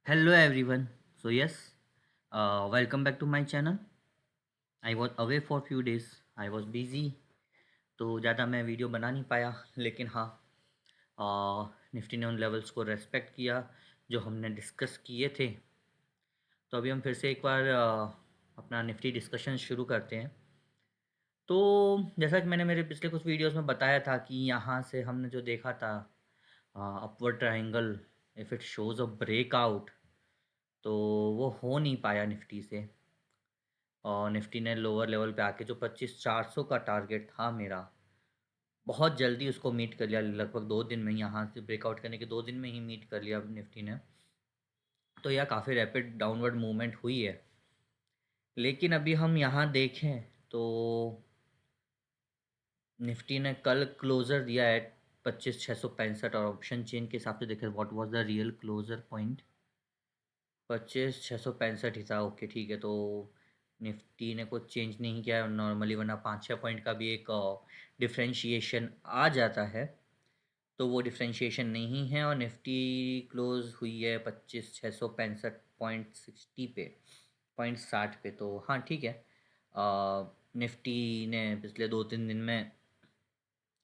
Hello everyone. So yes, welcome back to my channel. I was away for few days. I was busy, तो ज़्यादा मैं video बना नहीं पाया, लेकिन हाँ, निफ्टी ने उन लेवल्स को रेस्पेक्ट किया जो हमने डिस्कस किए थे। तो अभी हम फिर से एक बार अपना निफ्टी डिस्कशन शुरू करते हैं। तो जैसा कि मैंने मेरे पिछले कुछ वीडियोस में बताया था कि यहाँ से हमने जो देखा था upward triangle, if it shows a breakout, तो वो हो नहीं पाया निफ्टी से। और निफ्टी ने लोअर लेवल पे आके जो 25,400 का टारगेट था मेरा, बहुत जल्दी उसको मीट कर लिया। लगभग 2 दिन में ही, यहाँ से ब्रेकआउट करने के 2 दिन में ही मीट कर लिया निफ्टी ने। तो यह काफ़ी रैपिड डाउनवर्ड मूवमेंट हुई है। लेकिन अभी हम यहाँ देखें तो निफ्टी ने कल क्लोज़र दिया है 25,665, और ऑप्शन चेन के हिसाब से देखें what was the real closure point, 25,665 ही था। ओके ठीक है, तो निफ्टी ने कुछ चेंज नहीं किया है नॉर्मली, वरना 5-6 पॉइंट का भी एक डिफरेंशिएशन आ जाता है। तो वो डिफरेंशिएशन नहीं है, और निफ्टी क्लोज हुई है 25,665.60 पे, 0.60 पे। तो हाँ ठीक है, निफ्टी ने पिछले 2-3 दिन में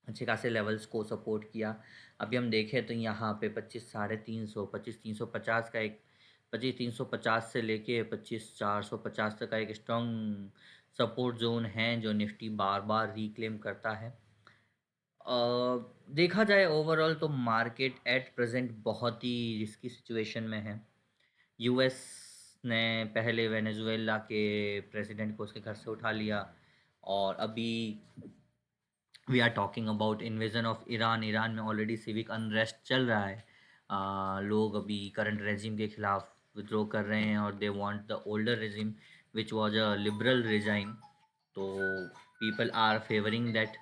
अच्छे खासे लेवल्स को सपोर्ट किया। अभी हम देखें तो यहाँ पे 25,350, 25,350 का एक, 25,350 से लेके 25,450 तक का एक स्ट्रॉन्ग सपोर्ट जोन है जो निफ्टी बार बार रिक्लेम करता है। देखा जाए ओवरऑल तो मार्केट एट प्रेजेंट बहुत ही रिस्की सिचुएशन में है। यूएस ने पहले वेनेजुएला के प्रेसिडेंट को उसके घर से उठा लिया, और अभी we are talking about invasion of Iran. Iran में ऑलरेडी सिविक अनरेस्ट चल रहा है। लोग अभी करंट रेजिम के खिलाफ विद्रोह कर रहे हैं, और they want the older regime which was a liberal regime. तो people are favouring that,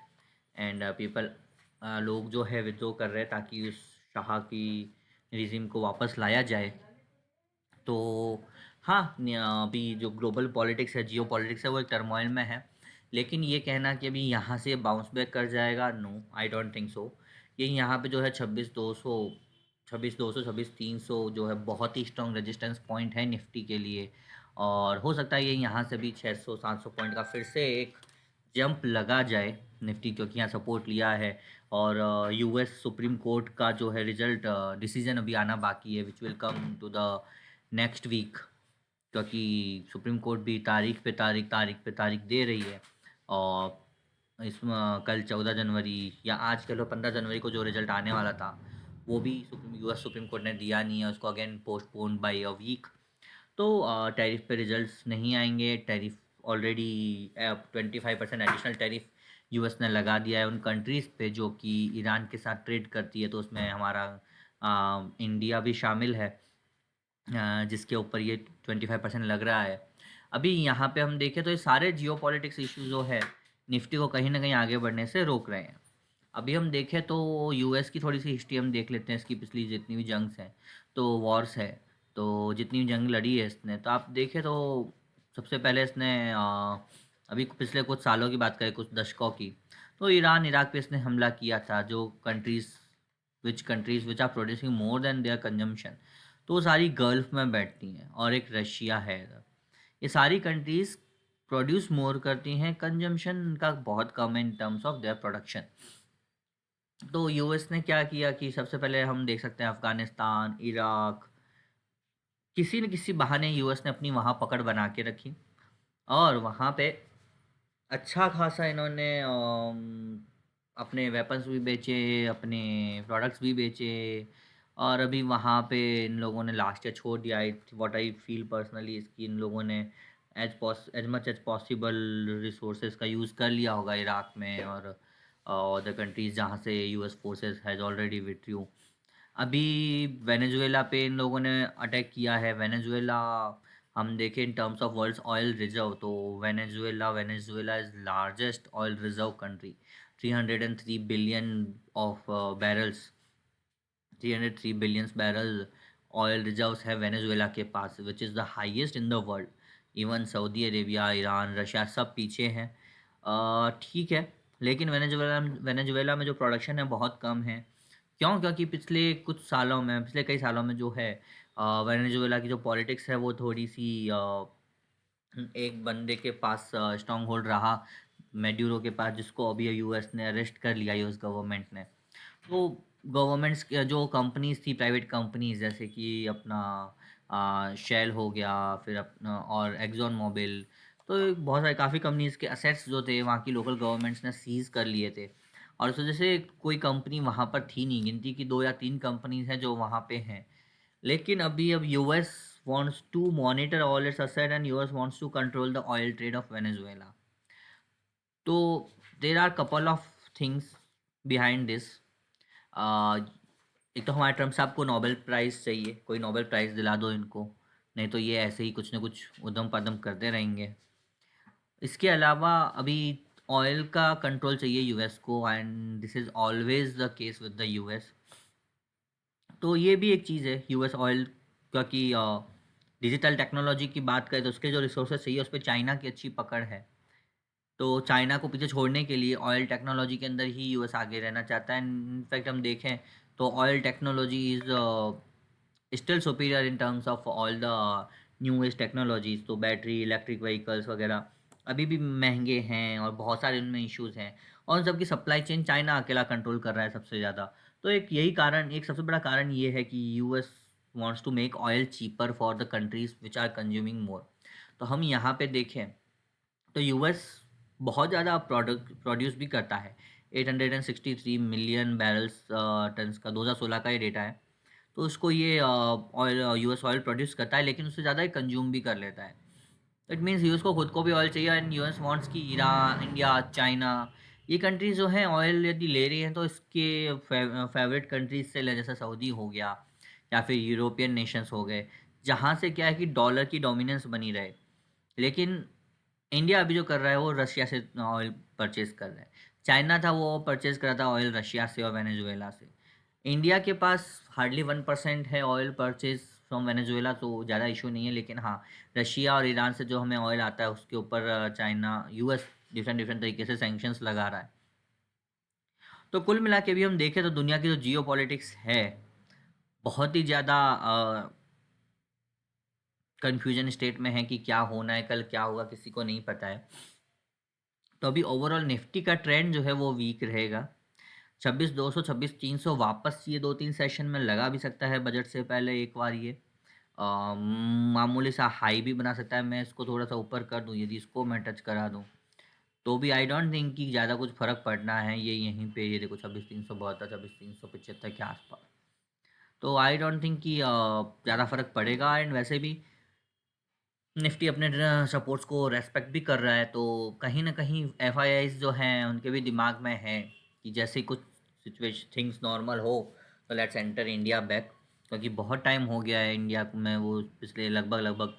and people, लोग जो है विद्रोह कर रहे हैं ताकि उस शाह की रिजिम को वापस लाया जाए। तो हाँ, अभी जो ग्लोबल पॉलिटिक्स है, जियो पॉलिटिक्स है, वो एक टर्मोइल में है। लेकिन ये कहना कि अभी यहाँ से बाउंस बैक कर जाएगा, no I don't think so. ये यहाँ पे जो है 26,200, 26,200, 26,300 जो है बहुत ही स्ट्रॉन्ग रेजिस्टेंस पॉइंट है निफ्टी के लिए। और हो सकता है ये यहाँ से भी 600-700 पॉइंट का फिर से एक जंप लगा जाए निफ्टी, क्योंकि यहाँ सपोर्ट लिया है। और यूएस सुप्रीम कोर्ट का जो है रिजल्ट, डिसीजन अभी आना बाकी है, which will come to the next week, क्योंकि सुप्रीम कोर्ट भी तारीख दे रही है। और इसमें कल 14 जनवरी, या आज कल 15 जनवरी को जो रिजल्ट आने वाला था, वो भी यूएस सुप्रीम कोर्ट ने दिया नहीं है, उसको again postpone by a week. तो टैरिफ पे रिजल्ट्स नहीं आएंगे। Tariff already 25% additional tariff US ने लगा दिया है उन कंट्रीज़ पे जो कि ईरान के साथ ट्रेड करती है। तो उसमें हमारा इंडिया भी शामिल है, जिसके ऊपर ये 25% लग रहा है। अभी यहाँ पे हम देखें तो ये सारे जियो पॉलिटिक्स इशू जो है निफ्टी को कहीं ना कहीं आगे बढ़ने से रोक रहे हैं। अभी हम देखें तो यूएस की थोड़ी सी हिस्ट्री हम देख लेते हैं, इसकी पिछली जितनी भी जंग्स हैं, तो वॉर्स है, तो जितनी भी जंग लड़ी है इसने, तो आप देखें तो सबसे पहले इसने अभी पिछले कुछ सालों की बात करें, कुछ दशकों की, तो ईरान इराक पे इसने हमला किया था। जो countries which are producing more than their consumption, तो वो सारी गल्फ में बैठती हैं, और एक रशिया है। ये सारी कंट्रीज़ प्रोड्यूस मोर करती हैं, कंजम्पशन का बहुत कम है इन टर्म्स ऑफ देयर प्रोडक्शन। तो यूएस ने क्या किया कि सबसे पहले हम देख सकते हैं अफ़गानिस्तान, इराक, किसी न किसी बहाने यूएस ने अपनी वहाँ पकड़ बना के रखी, और वहाँ पे अच्छा खासा इन्होंने अपने वेपन्स भी बेचे, अपने प्रोडक्ट्स भी बेचे। और अभी वहाँ पे इन लोगों ने लास्ट ईयर छोड़ दिया। I what I feel personally इसकी, इन लोगों ने as much as possible resources का यूज़ कर लिया होगा इराक में, और अदर कंट्रीज़ जहाँ से US forces has already withdrew. अभी वेनेजुएला पे इन लोगों ने अटैक किया है। वेनेजुएला, हम देखें in terms of world's oil reserve, तो Venezuela is largest oil reserve country. 303 billion of barrels, 303 billions barrel oil reserves है वेनेजुएला के पास, which is the highest in the world. Even Saudi Arabia, Iran, Russia सब पीछे हैं। ठीक है, लेकिन वेनेजुएला वेनेजुएला में जो प्रोडक्शन है बहुत कम है। क्यों? क्योंकि पिछले कई सालों में जो है वेनेजुएला की जो पॉलिटिक्स है वो थोड़ी-सी एक बंदे के पास स्ट्रॉन्ग होल्ड रहा, मैड्यूरो के पास, जिसको अभी यूएस ने अरेस्ट कर लिया, यूएस गवर्नमेंट ने। तो गवर्नमेंट्स के जो कंपनीज़ थी, प्राइवेट कंपनीज़ जैसे कि अपना शेल हो गया, फिर अपना और एक्ज़ॉन मोबिल, तो बहुत सारे काफ़ी कंपनीज़ के असेट्स जो थे वहाँ की लोकल गवर्नमेंट्स ने सीज़ कर लिए थे। और उस वजह से कोई कंपनी वहाँ पर थी नहीं, गिनती की 2 या 3 कंपनीज़ हैं जो वहाँ पे हैं। लेकिन अब US wants to monitor all its asset and US wants to control the oil trade of Venezuela. तो there are couple of things behind this. एक तो हमारे ट्रम्प साहब को नोबेल प्राइज़ चाहिए, कोई नोबेल प्राइज़ दिला दो इनको, नहीं तो ये ऐसे ही कुछ न कुछ ऊधम-पदम करते रहेंगे। इसके अलावा अभी ऑयल का कंट्रोल चाहिए यूएस को, and this is always the case with the US. तो ये भी एक चीज़ है यूएस ऑयल, क्योंकि डिजिटल टेक्नोलॉजी की बात करें तो उसके जो रिसोर्सेज चाहिए उस पे चाइना की अच्छी पकड़ है। तो चाइना को पीछे छोड़ने के लिए ऑयल टेक्नोलॉजी के अंदर ही यूएस आगे रहना चाहता है। इनफैक्ट हम देखें तो oil technology is still superior in terms of all the newest technologies. तो बैटरी, इलेक्ट्रिक व्हीकल्स वगैरह अभी भी महँगे हैं और बहुत सारे उनमें इश्यूज़ हैं, और उन सब की सप्लाई चेन चाइना अकेला कंट्रोल कर रहा है सबसे ज़्यादा। तो एक सबसे बड़ा कारण ये है कि US wants to make oil cheaper for the countries which are consuming more. तो हम यहाँ पे देखें तो यूएस बहुत ज़्यादा प्रोडक्ट प्रोड्यूस भी करता है। 863 मिलियन बैरल्स टन्स का 2016 का ये डेटा है। तो उसको ये ऑयल यूएस ऑयल प्रोड्यूस करता है, लेकिन उससे ज़्यादा ही कंज्यूम भी कर लेता है। इट मीन्स यूएस को खुद को भी ऑयल चाहिए, एंड यूएस वांट्स कि ईरान, इंडिया, चाइना, ये कंट्रीज़ जो हैं ऑयल यदि ले रही हैं तो इसके फेवरेट कंट्रीज़ से लें, जैसे सऊदी हो गया या फिर यूरोपियन नेशंस हो गए, जहाँ से क्या है कि डॉलर की डोमिनेंस बनी रहे। लेकिन इंडिया अभी जो कर रहा है वो रशिया से ऑयल परचेज़ कर रहा है। चाइना था वो परचेज़ कर रहा था ऑयल रशिया से और वेनेजुएला से। इंडिया के पास हार्डली 1% है ऑयल परचेज़ फ्रॉम वेनेजुएला, तो ज़्यादा इश्यू नहीं है। लेकिन हाँ, रशिया और ईरान से जो हमें ऑयल आता है उसके ऊपर चाइना, यूएस डिफरेंट डिफरेंट तरीके से सैंक्शंस लगा रहा है। तो कुल मिला के भी हम देखें तो दुनिया की जो जियोपॉलिटिक्स है, बहुत ही ज़्यादा कन्फ्यूजन स्टेट में है कि क्या होना है, कल क्या होगा किसी को नहीं पता है। तो अभी ओवरऑल निफ्टी का ट्रेंड जो है वो वीक रहेगा। 26,200 26,300 वापस ये 2-3 सेशन में लगा भी सकता है बजट से पहले एक बार ये। मामूली सा हाई भी बना सकता है, मैं इसको थोड़ा-सा ऊपर कर दूँ, यदि इसको मैं टच करा दूँ, तो भी आई डोंट थिंक कि ज़्यादा कुछ फ़र्क पड़ना है। ये यहीं पे ये देखो 26,372 26,375 के आस-पास। तो आई डोंट थिंक कि ज़्यादा फ़र्क पड़ेगा, एंड वैसे भी निफ्टी अपने सपोर्ट्स को रेस्पेक्ट भी कर रहा है। तो कहीं न कहीं एफआईआईज़ जो हैं उनके भी दिमाग में है कि जैसे ही कुछ थिंग्स नॉर्मल हो तो लेट्स एंटर इंडिया बैक, क्योंकि बहुत टाइम हो गया है इंडिया में वो पिछले लगभग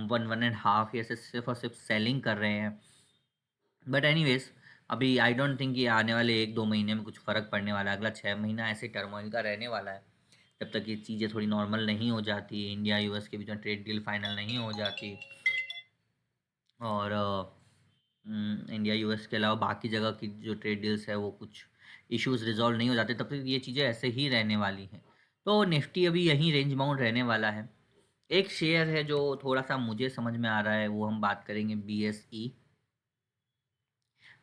1 एंड हाफ ईयर से सिर्फ़ और सिर्फ सेलिंग कर रहे हैं। बट एनीवेज़ अभी आई डोंट थिंक कि आने वाले 1-2 महीने में कुछ फ़र्क पड़ने वाला है। अगला 6 महीना ऐसे टर्मोइल का रहने वाला है। जब तक ये चीज़ें थोड़ी नॉर्मल नहीं हो जाती, इंडिया यूएस के बीच में ट्रेड डील फाइनल नहीं हो जाती, और इंडिया यूएस के अलावा बाकी जगह की जो ट्रेड डील्स है वो कुछ इश्यूज रिजॉल्व नहीं हो जाते, तब तक ये चीज़ें ऐसे ही रहने वाली हैं। तो निफ्टी अभी यहीं रेंज बाउंड रहने वाला है। एक शेयर है जो थोड़ा सा मुझे समझ में आ रहा है, वो हम बात करेंगे बीएसई।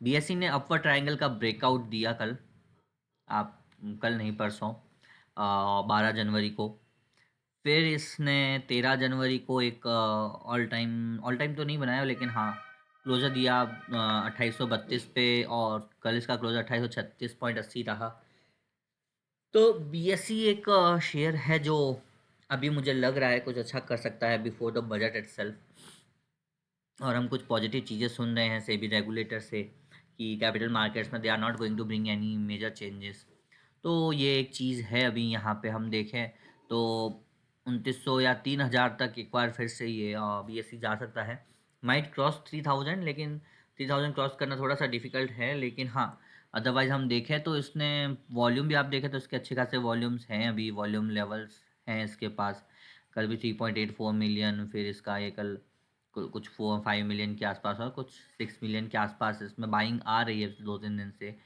बीएसई ने अपवर ट्रायंगल का ब्रेकआउट दिया कल, आप कल नहीं परसों 12 जनवरी को। फिर इसने 13 जनवरी को एक ऑल टाइम तो नहीं बनाया, लेकिन हाँ क्लोज़र दिया 2832 पे, और कल इसका क्लोज़र 2836.80 रहा। तो बीएसई एक शेयर है जो अभी मुझे लग रहा है कुछ अच्छा कर सकता है बिफोर द बजट इटसेल्फ। और हम कुछ पॉजिटिव चीज़ें सुन रहे हैं सेबी रेगुलेटर से कि कैपिटल मार्केट्स में they are not going to bring any major changes. तो ये एक चीज़ है। अभी यहाँ पे हम देखें तो 2900 या 3000 तक एक बार फिर से ये बीएसई जा सकता है। माइट क्रॉस 3000, लेकिन 3000 क्रॉस करना थोड़ा सा डिफिकल्ट है। लेकिन हाँ, अदरवाइज़ हम देखें तो इसने वॉल्यूम भी आप देखें तो इसके अच्छे खासे वॉल्यूम्स हैं, अभी वॉल्यूम लेवल्स हैं इसके पास। कल भी 3.84 मिलियन, फिर इसका ये कल कुछ 4-5 मिलियन के आसपास, और कुछ 6 मिलियन के आसपास इसमें बाइंग आ रही है 2-3 दिन से।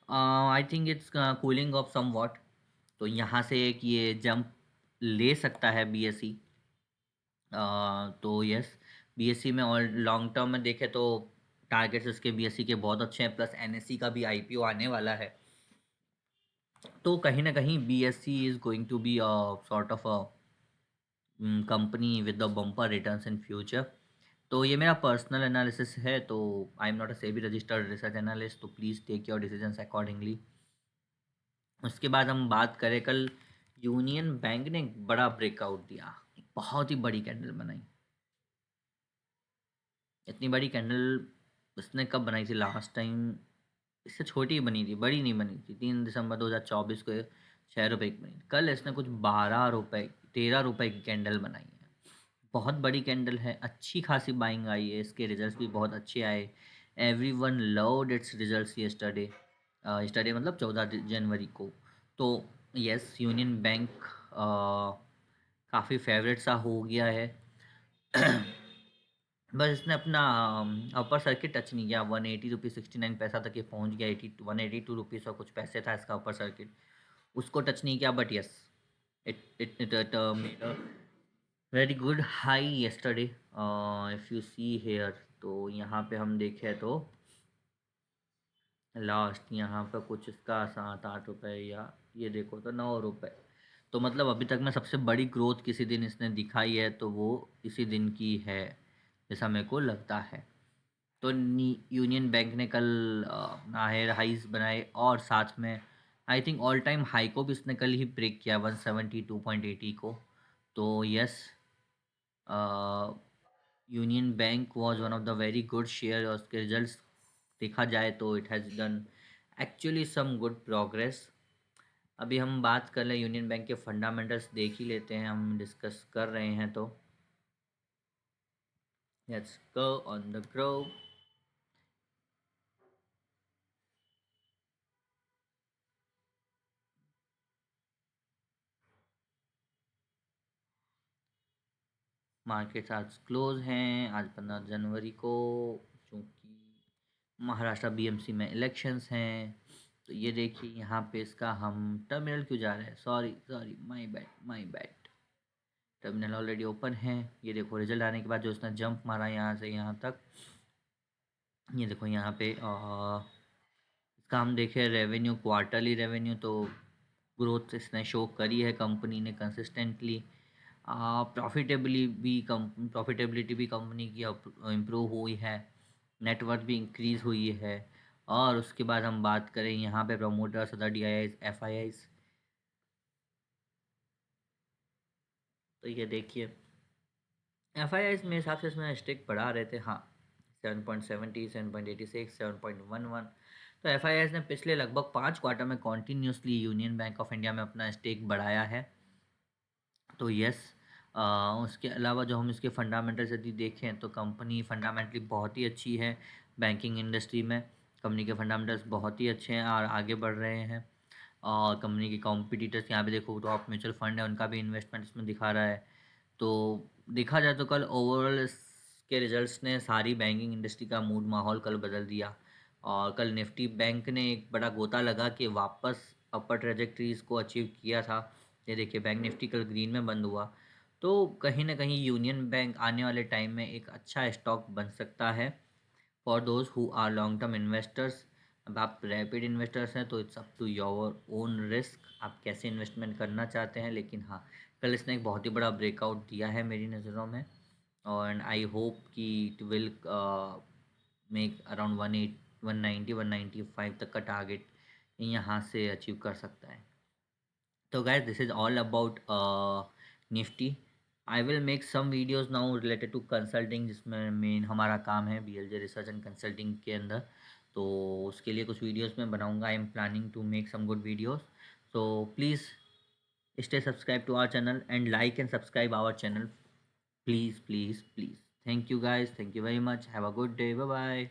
I think it's cooling off somewhat. तो यहाँ से एक ये जंप ले सकता है बीएसई। तो यस, बीएसई में और लॉन्ग टर्म में देखें तो टारगेट्स इसके बीएसई के बहुत अच्छे हैं, प्लस एनएसई का भी आईपीओ आने वाला है। तो कहीं ना कहीं BSE is going to be sort of a company with the bumper returns in future. तो ये मेरा पर्सनल एनालिसिस है। तो I am not a SEBI registered research analyst, तो please take your decisions accordingly. उसके बाद हम बात करें, कल यूनियन बैंक ने एक बड़ा ब्रेकआउट दिया, बहुत ही बड़ी कैंडल बनाई। इतनी बड़ी कैंडल उसने कब बनाई थी लास्ट टाइम? इससे छोटी ही बनी थी, बड़ी नहीं बनी थी। 3 दिसंबर 2024 को 6 रुपये की बनी। कल इसने कुछ 12 रुपये 13 रुपये की कैंडल बनाई है। बहुत बड़ी कैंडल है, अच्छी खासी बाइंग आई है, इसके रिजल्ट्स भी बहुत अच्छे आए। Every one loved it's results yesterday. Yesterday मतलब 14 जनवरी को। तो यस, यूनियन बैंक काफ़ी फेवरेट सा हो गया है। बस इसने अपना अपर सर्किट टच नहीं किया। 180 रुपीज़ 69 पैसा तक ये पहुंच गया। 182 रुपीज़ और कुछ पैसे था इसका अपर सर्किट, उसको टच नहीं किया। But yes, it made a very good high yesterday. If you see here, तो यहाँ पे हम देखें तो लास्ट यहाँ पे कुछ इसका 7 8 रुपये, या ये देखो तो 9 रुपये। तो मतलब अभी तक में सबसे बड़ी ग्रोथ किसी दिन इसने दिखाई है तो वो इसी दिन की है, जैसा मेरे को लगता है। तो यूनियन बैंक ने कल अपना हायर हाइज बनाए, और साथ में I think all time high को भी इसने कल ही ब्रेक किया, 172.80 को। तो yes, Union Bank was one of the very good share, और उसके रिजल्ट्स देखा जाए तो it has done actually some good progress. अभी हम बात कर लें यूनियन बैंक के फंडामेंटल्स, देख ही लेते हैं, हम डिस्कस कर रहे हैं तो let's go on the grow. Markets आज क्लोज हैं, आज 15 जनवरी को, क्योंकि महाराष्ट्र बीएमसी में इलेक्शंस हैं। तो ये देखिए यहाँ पे इसका हम टर्मिनल क्यों जा रहे हैं, sorry sorry, my bad my bad. Terminal already open है। ये देखो रिजल्ट आने के बाद जो उसने जंप मारा यहाँ से यहाँ तक, ये देखो यहाँ पे इसका हम देखें रेवेन्यू, क्वार्टरली रेवेन्यू, तो ग्रोथ इसने शो करी है कंपनी ने कंसिस्टेंटली। प्रॉफिटेबिलिटी भी कंपनी की इम्प्रूव हुई है, नेटवर्थ भी इंक्रीज़ हुई है। और उसके बाद हम बात करें यहाँ पे promoters, other D I eyes, F I eyes, तो ये देखिए एफ आई आईज मेरे हिसाब से इसमें स्टेक बढ़ा रहे थे। हाँ, 7.70, 7.86, 7.11। तो एफ आई आईज ने पिछले लगभग 5 क्वार्टर में continuously union bank of India में अपना स्टेक बढ़ाया है। तो यस, उसके अलावा जो हम इसके फंडामेंटल्स यदि देखें तो कंपनी फंडामेंटली बहुत ही अच्छी है। बैंकिंग इंडस्ट्री में कंपनी के फंडामेंटल्स बहुत ही अच्छे हैं और आगे बढ़ रहे हैं। और कंपनी के कॉम्पिटिटर्स यहाँ पे देखो, टॉप म्यूचुअल फंड है, उनका भी इन्वेस्टमेंट इसमें दिखा रहा है। तो देखा जाए तो कल ओवरऑल इसके रिजल्ट्स ने सारी बैंकिंग इंडस्ट्री का मूड माहौल कल बदल दिया। और कल निफ्टी बैंक ने एक बड़ा गोता लगा कि वापस अपर ट्रेजेक्टरीज को अचीव किया था। ये देखिए बैंक निफ्टी कल ग्रीन में बंद हुआ। तो कहीं ना कहीं यूनियन बैंक आने वाले टाइम में एक अच्छा स्टॉक बन सकता है for those who are long term investors. अब आप रैपिड इन्वेस्टर्स हैं तो it's up to your own risk, आप कैसे इन्वेस्टमेंट करना चाहते हैं। लेकिन हाँ, कल इसने एक बहुत ही बड़ा ब्रेकआउट दिया है मेरी नज़रों में, और आई होप कि इट विल मेक अराउंड 190 195 तक का टारगेट यहाँ से अचीव कर सकता है। तो guys, this is all about Nifty. I will make some videos now related to consulting, जिसमें मेन हमारा काम है बीएलजे रिसर्च एंड कंसल्टिंग के अंदर। तो उसके लिए कुछ वीडियोज़ मैं बनाऊंगा। I am planning to make some good videos. So please stay subscribed to our channel and like and subscribe our channel, please please please। Thank you guys, thank you very much, have a good day, bye bye।